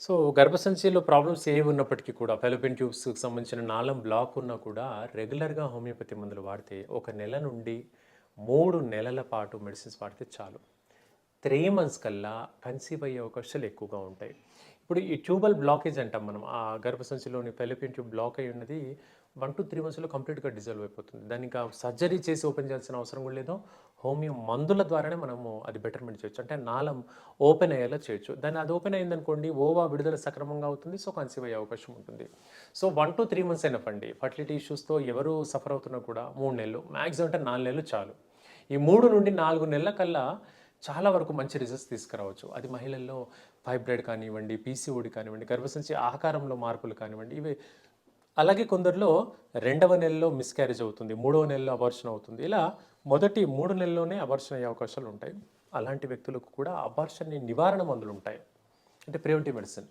So, గర్భసంచిలో problems ఏవి ఉన్నప్పటికీ కూడా ఫెలోపియన్ ట్యూబ్స్‌కి సంబంధించిన నాళం బ్లాక్ ఉన్నా కూడా రెగ్యులర్‌గా హోమియోపతి మందులు వాడితే ఒక నెల నుండి 3 నెలల పాటు మెడిసిన్స్ వాడితే చాలు. 3 మంత్స్ కల్లా కన్సీవ్ అయ్యే అవకాశాలు ఎక్కువగా ఉంటాయి. ఇప్పుడు ఈ ట్యూబల్ బ్లాకేజ్ అంటాం మనం. ఆ గర్భసంచిలోని ఫెలోపియన్ ట్యూబ్ బ్లాక్ అయ్యి ఉన్నది 1-3 మంత్స్‌లో కంప్లీట్‌గా డిజాల్వ్ అయిపోతుంది. దాన్ని ఇంకా సర్జరీ చేసి ఓపెన్ చేయాల్సిన అవసరం కూడా లేదు. హోమియో మందుల ద్వారానే మనము అది బెటర్‌మెంట్ చేయొచ్చు. అంటే నాళం ఓపెన్ అయ్యేలా చేయొచ్చు. దాన్ని అది ఓపెన్ అయిందనుకోండి ఓవా విడుదల సక్రమంగా అవుతుంది. సో, కన్సీవ్ అయ్యే అవకాశం ఉంటుంది. సో, 1-3 మంత్స్ ఎనఫ్ అండి. ఫర్టిలిటీ ఇష్యూస్‌తో ఎవరు సఫర్ అవుతున్నా కూడా 3 నెలలు, మాక్సిమం అంటే 4 నెలలు చాలు. ఈ 3-4 నెలల కల్లా చాలా వరకు మంచి రిజల్ట్స్ తీసుకురావచ్చు. అది మహిళల్లో ఫైబ్రాయిడ్ కానివ్వండి, పీసీఓడి కానివ్వండి, గర్భసంచి ఆకారంలో మార్పులు కానివ్వండి, ఇవి అలాగే కొందరిలో రెండవ నెలలో మిస్‌క్యారేజ్ అవుతుంది. మూడవ నెలలో అబార్షన్ అవుతుంది. ఇలా మొదటి 3 నెలల్లోనే అబార్షన్ అయ్యే అవకాశాలుంటాయి. అలాంటి వ్యక్తులకు కూడా అబార్షన్‌ని నివారణ మందులుంటాయి. అంటే ప్రివెంటివ్ మెడిసిన్.